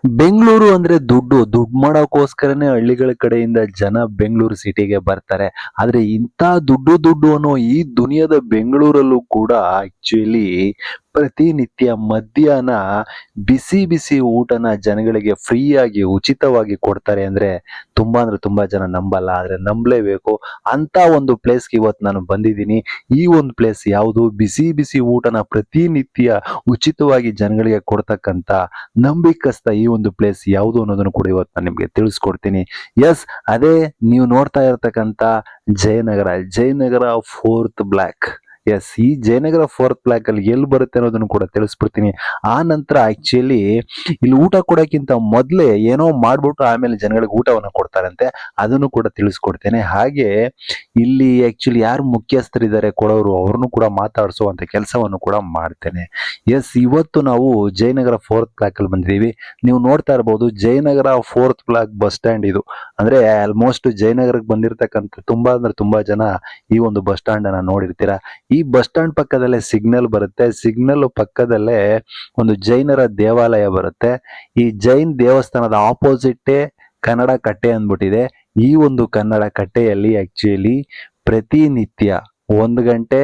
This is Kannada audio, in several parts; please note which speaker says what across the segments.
Speaker 1: ಬೆಂಗಳೂರು ಅಂದ್ರೆ ದುಡ್ಡು ಮಾಡೋಕೋಸ್ಕರನೇ ಹಳ್ಳಿಗಳ ಕಡೆಯಿಂದ ಜನ ಬೆಂಗಳೂರು ಸಿಟಿಗೆ ಬರ್ತಾರೆ. ಆದ್ರೆ ಇಂಥ ದುಡ್ಡು ಅನ್ನೋ ಈ ದುನಿಯಾದ ಬೆಂಗಳೂರಲ್ಲೂ ಕೂಡ ಆಕ್ಚುಲಿ ಪ್ರತಿನಿತ್ಯ ಮಧ್ಯಾಹ್ನ ಬಿಸಿ ಊಟನ ಜನಗಳಿಗೆ ಫ್ರೀಯಾಗಿ ಉಚಿತವಾಗಿ ಕೊಡ್ತಾರೆ ಅಂದ್ರೆ ತುಂಬಾ ಜನ ನಂಬಲ್ಲ. ಆದ್ರೆ ನಂಬಲೇಬೇಕು. ಅಂತ ಒಂದು ಪ್ಲೇಸ್ಗೆ ಇವತ್ತು ನಾನು ಬಂದಿದ್ದೀನಿ. ಈ ಒಂದು ಪ್ಲೇಸ್ ಯಾವುದು? ಬಿಸಿ ಊಟನ ಪ್ರತಿನಿತ್ಯ ಉಚಿತವಾಗಿ ಜನಗಳಿಗೆ ಕೊಡ್ತಕ್ಕಂತ ನಂಬಿಕಸ್ತ ಈ ಒಂದು ಪ್ಲೇಸ್ ಯಾವುದು ಅನ್ನೋದನ್ನು ಕೂಡ ಇವತ್ತು ನಾನು ನಿಮ್ಗೆ ತಿಳಿಸ್ಕೊಡ್ತೀನಿ. ಎಸ್, ಅದೇ ನೀವು ನೋಡ್ತಾ ಇರತಕ್ಕಂತ ಜಯನಗರ ಫೋರ್ತ್ ಬ್ಲಾಕ್. ಎಸ್, ಈ ಜಯನಗರ ಫೋರ್ತ್ ಬ್ಲಾಕ್ ಅಲ್ಲಿ ಎಲ್ಲಿ ಬರುತ್ತೆ ಅನ್ನೋದನ್ನು ಕೂಡ ತಿಳಿಸ್ಬಿಡ್ತೀನಿ. ಆ ನಂತರ ಆಕ್ಚುಲಿ ಇಲ್ಲಿ ಊಟ ಕೊಡೋಕ್ಕಿಂತ ಮೊದಲೇ ಏನೋ ಮಾಡ್ಬಿಟ್ಟು ಆಮೇಲೆ ಜನಗಳಿಗೆ ಊಟವನ್ನ ಕೊಡ್ತಾರಂತೆ. ಅದನ್ನು ಕೂಡ ತಿಳಿಸ್ಕೊಡ್ತೇನೆ. ಹಾಗೆ ಇಲ್ಲಿ ಆಕ್ಚುಲಿ ಯಾರು ಮುಖ್ಯಸ್ಥರಿದ್ದಾರೆ ಕೊಡೋರು, ಅವ್ರನ್ನು ಕೂಡ ಮಾತಾಡಿಸುವಂತ ಕೆಲಸವನ್ನು ಕೂಡ ಮಾಡ್ತೇನೆ. ಎಸ್, ಇವತ್ತು ನಾವು ಜಯನಗರ ಫೋರ್ತ್ ಬ್ಲಾಕ್ ಅಲ್ಲಿ ಬಂದಿದ್ದೀವಿ. ನೀವು ನೋಡ್ತಾ ಇರಬಹುದು Jayanagar fourth block bus stand ಇದು. ಅಂದ್ರೆ ಆಲ್ಮೋಸ್ಟ್ ಜಯನಗರಕ್ಕೆ ಬಂದಿರತಕ್ಕಂತ ತುಂಬಾ ಜನ ಈ ಒಂದು ಬಸ್ ಸ್ಟ್ಯಾಂಡ್ ಅನ್ನ ನೋಡಿರ್ತೀರಾ. ಈ ಬಸ್ ಸ್ಟ್ಯಾಂಡ್ ಪಕ್ಕದಲ್ಲೇ ಸಿಗ್ನಲ್ ಬರುತ್ತೆ. ಸಿಗ್ನಲ್ ಪಕ್ಕದಲ್ಲೇ ಒಂದು ಜೈನರ ದೇವಾಲಯ ಬರುತ್ತೆ. ಈ ಜೈನ್ ದೇವಸ್ಥಾನದ ಆಪೋಸಿಟ್ ಕನ್ನಡ ಕಟ್ಟೆ ಅಂದ್ಬಿಟ್ಟಿದೆ. ಈ ಒಂದು ಕನ್ನಡ ಕಟ್ಟೆಯಲ್ಲಿ ಆಕ್ಚುಲಿ ಪ್ರತಿನಿತ್ಯ 1 ಗಂಟೆ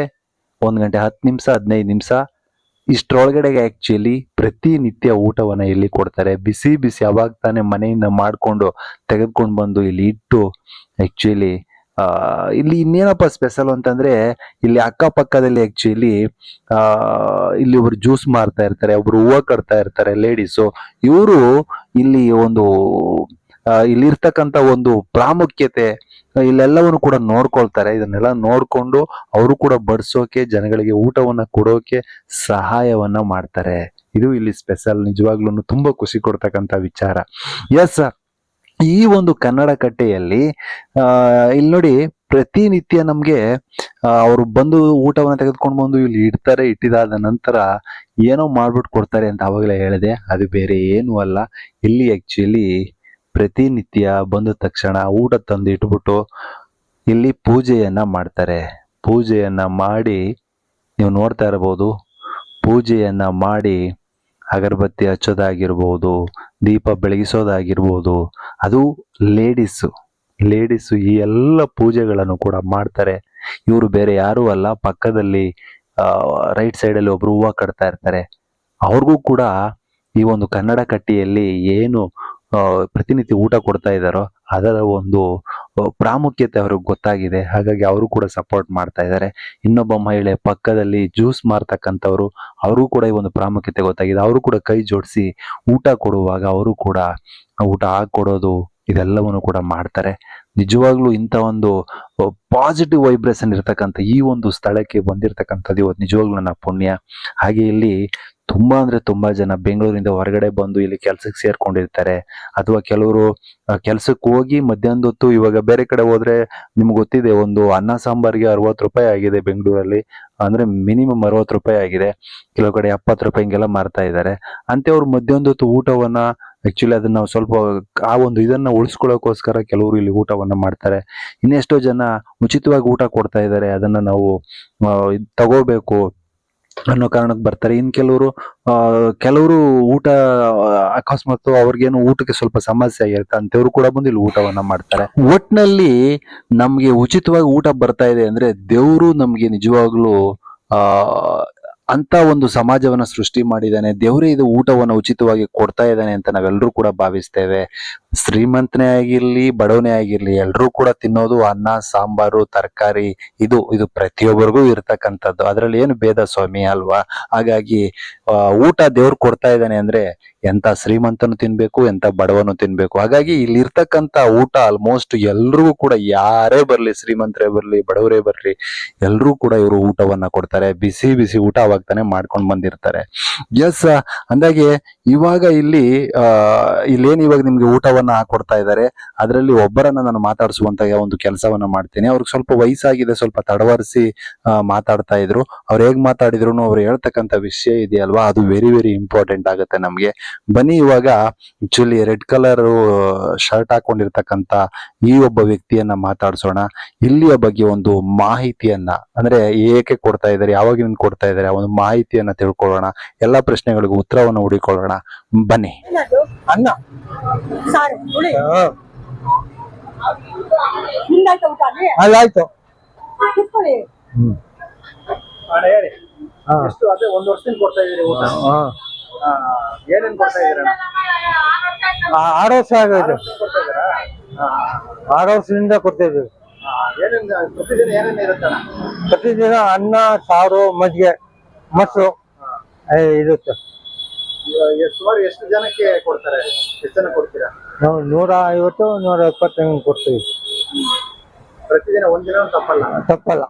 Speaker 1: 10 ನಿಮಿಷ 15 ನಿಮಿಷ ಇಷ್ಟರೊಳಗಡೆಗೆ ಆಕ್ಚುಲಿ ಪ್ರತಿನಿತ್ಯ ಊಟವನ್ನ ಇಲ್ಲಿ ಕೊಡ್ತಾರೆ. ಬಿಸಿ ಅವಾಗ ತಾನೇ ಮನೆಯಿಂದ ಮಾಡ್ಕೊಂಡು ತೆಗೆದುಕೊಂಡು ಬಂದು ಇಲ್ಲಿ ಇಟ್ಟು ಆಕ್ಚುಲಿ ಇಲ್ಲಿ ಇನ್ನೇನಪ್ಪ ಸ್ಪೆಷಲ್ ಅಂತಂದ್ರೆ ಇಲ್ಲಿ ಅಕ್ಕಪಕ್ಕದಲ್ಲಿ ಆಕ್ಚುಲಿ ಇಲ್ಲಿ ಒಬ್ರು ಜ್ಯೂಸ್ ಮಾರ್ತಾ ಇರ್ತಾರೆ, ಒಬ್ರು ಹೂವು ಕಟ್ತಾ ಇರ್ತಾರೆ ಲೇಡೀಸು. ಇವರು ಇಲ್ಲಿ ಒಂದು ಇಲ್ಲಿ ಇರ್ತಕ್ಕಂತ ಒಂದು ಪ್ರಾಮುಖ್ಯತೆ ಇಲ್ಲೆಲ್ಲವನ್ನು ಕೂಡ ನೋಡ್ಕೊಳ್ತಾರೆ. ಇದನ್ನೆಲ್ಲ ನೋಡ್ಕೊಂಡು ಅವರು ಕೂಡ ಬಡಿಸೋಕೆ, ಜನಗಳಿಗೆ ಊಟವನ್ನ ಕೊಡೋಕೆ ಸಹಾಯವನ್ನ ಮಾಡ್ತಾರೆ. ಇದು ಇಲ್ಲಿ ಸ್ಪೆಷಲ್. ನಿಜವಾಗ್ಲೂ ತುಂಬಾ ಖುಷಿ ಕೊಡ್ತಕ್ಕಂತ ವಿಚಾರ. ಎಸ್, ಈ ಒಂದು ಕನ್ನಡ ಕಟ್ಟೆಯಲ್ಲಿ ಇಲ್ಲಿ ನೋಡಿ ಪ್ರತಿನಿತ್ಯ ನಮ್ಗೆ ಅವರು ಬಂದು ಊಟವನ್ನ ತೆಗೆದುಕೊಂಡು ಬಂದು ಇಲ್ಲಿ ಇಡ್ತಾರೆ. ಇಟ್ಟಿದಾದ ನಂತರ ಏನೋ ಮಾಡ್ಬಿಟ್ಟು ಕೊಡ್ತಾರೆ ಅಂತ ಅವಾಗಲೇ ಹೇಳಿದೆ. ಅದು ಬೇರೆ ಏನು ಅಲ್ಲ. ಇಲ್ಲಿ ಆಕ್ಚುಲಿ ಪ್ರತಿನಿತ್ಯ ಬಂದ ತಕ್ಷಣ ಊಟ ತಂದು ಇಟ್ಬಿಟ್ಟು ಇಲ್ಲಿ ಪೂಜೆಯನ್ನ ಮಾಡ್ತಾರೆ. ಪೂಜೆಯನ್ನ ಮಾಡಿ ನೀವು ನೋಡ್ತಾ ಇರಬಹುದು. ಪೂಜೆಯನ್ನ ಮಾಡಿ ಅಗರಬತ್ತಿ ಹಚ್ಚೋದಾಗಿರ್ಬೋದು, ದೀಪ ಬೆಳಗಿಸೋದಾಗಿರ್ಬೋದು, ಅದು ಲೇಡೀಸು ಈ ಎಲ್ಲ ಪೂಜೆಗಳನ್ನು ಕೂಡ ಮಾಡ್ತಾರೆ. ಇವರು ಬೇರೆ ಯಾರೂ ಅಲ್ಲ. ಪಕ್ಕದಲ್ಲಿ ರೈಟ್ ಸೈಡ್ ಅಲ್ಲಿ ಒಬ್ರು ಹೂವು ಕಟ್ತಾ ಇರ್ತಾರೆ. ಅವ್ರಿಗೂ ಕೂಡ ಈ ಒಂದು ಕನ್ನಡ ಕಟ್ಟಿಯಲ್ಲಿ ಏನು ಪ್ರತಿನಿತ್ಯ ಊಟ ಕೊಡ್ತಾ ಇದ್ದಾರೋ ಅದರ ಒಂದು ಪ್ರಾಮುಖ್ಯತೆ ಅವ್ರಿಗೆ ಗೊತ್ತಾಗಿದೆ. ಹಾಗಾಗಿ ಅವರು ಕೂಡ ಸಪೋರ್ಟ್ ಮಾಡ್ತಾ ಇದ್ದಾರೆ. ಇನ್ನೊಬ್ಬ ಮಹಿಳೆ ಪಕ್ಕದಲ್ಲಿ ಜ್ಯೂಸ್ ಮಾರ್ತಕ್ಕಂಥವ್ರು, ಅವ್ರಿಗೂ ಕೂಡ ಈ ಒಂದು ಪ್ರಾಮುಖ್ಯತೆ ಗೊತ್ತಾಗಿದೆ. ಅವರು ಕೂಡ ಕೈ ಜೋಡಿಸಿ ಊಟ ಕೊಡುವಾಗ ಅವರು ಕೂಡ ಊಟ ಹಾಕೊಡೋದು ಇದೆಲ್ಲವನ್ನು ಕೂಡ ಮಾಡ್ತಾರೆ. ನಿಜವಾಗ್ಲೂ ಇಂಥ ಒಂದು ಪಾಸಿಟಿವ್ ವೈಬ್ರೇಷನ್ ಇರ್ತಕ್ಕಂಥ ಈ ಒಂದು ಸ್ಥಳಕ್ಕೆ ಬಂದಿರತಕ್ಕಂಥದ್ದು ಇವತ್ತು ನಿಜವಾಗ್ಲೂ ನನ್ನ ಪುಣ್ಯ. ಹಾಗೆ ಇಲ್ಲಿ ತುಂಬಾ ಜನ ಬೆಂಗಳೂರಿಂದ ಹೊರಗಡೆ ಬಂದು ಇಲ್ಲಿ ಕೆಲ್ಸಕ್ಕೆ ಸೇರ್ಕೊಂಡಿರ್ತಾರೆ. ಅಥವಾ ಕೆಲವರು ಕೆಲ್ಸಕ್ಕೆ ಹೋಗಿ ಮಧ್ಯಾಹ್ನದ ಹೊತ್ತು, ಇವಾಗ ಬೇರೆ ಕಡೆ ಹೋದ್ರೆ ನಿಮ್ಗೆ ಗೊತ್ತಿದೆ, ಒಂದು ಅನ್ನ ಸಾಂಬಾರ್ಗೆ 60 ರೂಪಾಯಿ ಆಗಿದೆ ಬೆಂಗಳೂರಲ್ಲಿ. ಅಂದ್ರೆ ಮಿನಿಮಮ್ 60 ರೂಪಾಯಿ ಆಗಿದೆ. ಕೆಲವು ಕಡೆ 70 ರೂಪಾಯಿ ಹಿಂಗೆಲ್ಲ ಮಾರ್ತಾ ಇದ್ದಾರೆ. ಅಂತೆ ಅವ್ರು ಮಧ್ಯಾಹ್ನದ ಹೊತ್ತು ಊಟವನ್ನ ಆಕ್ಚುಲಿ ಅದನ್ನ ನಾವು ಸ್ವಲ್ಪ ಆ ಒಂದು ಇದನ್ನ ಉಳಿಸ್ಕೊಳ್ಳೋಕೋಸ್ಕರ ಕೆಲವರು ಇಲ್ಲಿ ಊಟವನ್ನ ಮಾಡ್ತಾರೆ. ಇನ್ನೆಷ್ಟೋ ಜನ ಉಚಿತವಾಗಿ ಊಟ ಕೊಡ್ತಾ ಇದ್ದಾರೆ. ಅದನ್ನ ನಾವು ತಗೋಬೇಕು ಅನ್ನೋ ಕಾರಣಕ್ಕೆ ಬರ್ತಾರೆ. ಇನ್ ಕೆಲವರು ಊಟ ಅಕಸ್ಮಾತ್ ಅವ್ರಿಗೇನು ಊಟಕ್ಕೆ ಸ್ವಲ್ಪ ಸಮಸ್ಯೆ ಆಗಿರುತ್ತೆ ಅಂತವ್ರು ಕೂಡ ಬಂದು ಇಲ್ಲಿ ಊಟವನ್ನ ಮಾಡ್ತಾರೆ. ಒಟ್ನಲ್ಲಿ ನಮ್ಗೆ ಉಚಿತವಾಗಿ ಊಟ ಬರ್ತಾ ಇದೆ ಅಂದ್ರೆ ದೇವ್ರು ನಮ್ಗೆ ನಿಜವಾಗ್ಲೂ ಅಂತ ಒಂದು ಸಮಾಜವನ್ನ ಸೃಷ್ಟಿ ಮಾಡಿದ್ದಾನೆ. ದೇವರೇ ಇದು ಊಟವನ್ನ ಉಚಿತವಾಗಿ ಕೊಡ್ತಾ ಇದ್ದಾನೆ ಅಂತ ನಾವೆಲ್ಲರೂ ಕೂಡ ಭಾವಿಸ್ತೇವೆ. ಶ್ರೀಮಂತನೇ ಆಗಿರ್ಲಿ, ಬಡವನೇ ಆಗಿರ್ಲಿ, ಎಲ್ರೂ ಕೂಡ ತಿನ್ನೋದು ಅನ್ನ, ಸಾಂಬಾರು, ತರಕಾರಿ. ಇದು ಪ್ರತಿಯೊಬ್ಬರಿಗೂ ಇರ್ತಕ್ಕಂಥದ್ದು. ಅದ್ರಲ್ಲಿ ಏನು ಭೇದ ಸ್ವಾಮಿ ಅಲ್ವಾ? ಹಾಗಾಗಿ ಊಟ ದೇವ್ರು ಕೊಡ್ತಾ ಇದ್ದಾನೆ ಅಂದ್ರೆ ಎಂತ ಶ್ರೀಮಂತನು ತಿನ್ಬೇಕು, ಎಂತ ಬಡವನು ತಿನ್ಬೇಕು. ಹಾಗಾಗಿ ಇಲ್ಲಿ ಇರ್ತಕ್ಕಂಥ ಊಟ ಆಲ್ಮೋಸ್ಟ್ ಎಲ್ರಿಗೂ ಕೂಡ, ಯಾರೇ ಬರ್ಲಿ, ಶ್ರೀಮಂತರೇ ಬರ್ಲಿ, ಬಡವರೇ ಬರ್ಲಿ, ಎಲ್ರೂ ಕೂಡ ಇವರು ಊಟವನ್ನ ಕೊಡ್ತಾರೆ. ಬಿಸಿ ಊಟ ಅವಾಗ್ತಾನೆ ಮಾಡ್ಕೊಂಡು ಬಂದಿರ್ತಾರೆ. ಎಸ್, ಅಂದಾಗೆ ಇವಾಗ ಇಲ್ಲೇನು ಇವಾಗ ನಿಮ್ಗೆ ಊಟವನ್ನ ಹಾಕೊಡ್ತಾ ಇದ್ದಾರೆ. ಅದರಲ್ಲಿ ಒಬ್ಬರನ್ನ ನಾನು ಮಾತಾಡಿಸುವಂತ ಒಂದು ಕೆಲಸವನ್ನ ಮಾಡ್ತೀನಿ. ಅವ್ರಿಗೆ ಸ್ವಲ್ಪ ವಯಸ್ಸಾಗಿದೆ, ಸ್ವಲ್ಪ ತಡವರಿಸಿ ಮಾತಾಡ್ತಾ ಇದ್ರು. ಅವ್ರು ಹೇಗ್ ಮಾತಾಡಿದ್ರು ಅವ್ರು ಹೇಳ್ತಕ್ಕಂಥ ವಿಷಯ ಇದೆಯಲ್ವಾ, ಅದು ವೆರಿ ಇಂಪಾರ್ಟೆಂಟ್ ಆಗುತ್ತೆ ನಮ್ಗೆ. ಬನ್ನಿ ಇವಾಗ ಆಕ್ಚುಲಿ ರೆಡ್ ಕಲರ್ ಶರ್ಟ್ ಹಾಕೊಂಡಿರ್ತಕ್ಕಂತ ಈ ಒಬ್ಬ ವ್ಯಕ್ತಿಯನ್ನ ಮಾತಾಡ್ಸೋಣ. ಇಲ್ಲಿಯ ಬಗ್ಗೆ ಒಂದು ಮಾಹಿತಿಯನ್ನ, ಅಂದ್ರೆ ಏಕೆ ಕೊಡ್ತಾ ಇದ್ದಾರೆ, ಯಾವಾಗಿನಿಂದ ಕೊಡ್ತಾ ಇದ್ದಾರೆ, ಆ ಒಂದು ಮಾಹಿತಿಯನ್ನ ತಿಳ್ಕೊಳ್ಳೋಣ. ಎಲ್ಲಾ ಪ್ರಶ್ನೆಗಳಿಗೂ ಉತ್ತರವನ್ನು ಹುಡುಕೊಳ್ಳೋಣ. ಬನ್ನಿ.
Speaker 2: ಅನ್ನ
Speaker 3: ಸಾರು ಹುಳಿ
Speaker 2: ಹಾ.
Speaker 3: ನಿಂದಾಯ್ತು ಊಟ ಅಲ್ಲಿ
Speaker 2: ಅಲ್ಲಾಯ್ತು.
Speaker 3: ಕೂತ್ಕೊಳ್ಳಿ.
Speaker 4: ಅಣ್ಣ ಹೇಳಿ
Speaker 2: ಹಾ.
Speaker 4: ಎಷ್ಟು ಅದೇ 1 ವರ್ಷದಿಂದ ಕೊಡ್ತಾ ಇದೀರಿ ಊಟ
Speaker 2: ಹಾ.
Speaker 4: ಏನೇನ್ ಕೊಡ್ತಾ ಇದೀರಣ್ಣ
Speaker 2: 6 ವರ್ಷ ಆಗೈತೆ.
Speaker 4: ಕೊಡ್ತಾ ಇದೀರಾ
Speaker 2: 6 ವರ್ಷದಿಂದ ಕೊಡ್ತಿದ್ವಿ.
Speaker 4: ಏನೇನ್ ಪ್ರತಿದಿನ ಏನೇನ್ ಇರುತ್ತಣ್ಣ
Speaker 2: ಪ್ರತಿದಿನ ಅನ್ನ ಸಾರು ಮಜ್ಜಿಗೆ ಮೊಸರು ಇರುತ್ತೆ.
Speaker 4: ಸುಮಾರು ಎಷ್ಟು ಜನಕ್ಕೆ ಕೊಡ್ತಾರೆ ಎಷ್ಟು ಜನ ಕೊಡ್ತೀರಾ
Speaker 2: ನಾವು 150 170 ಕೊಡ್ತೀವಿ.
Speaker 4: ಪ್ರತಿದಿನ ಒಂದಿನ ತಪ್ಪಲ್ಲ
Speaker 2: ತಪ್ಪಲ್ಲ.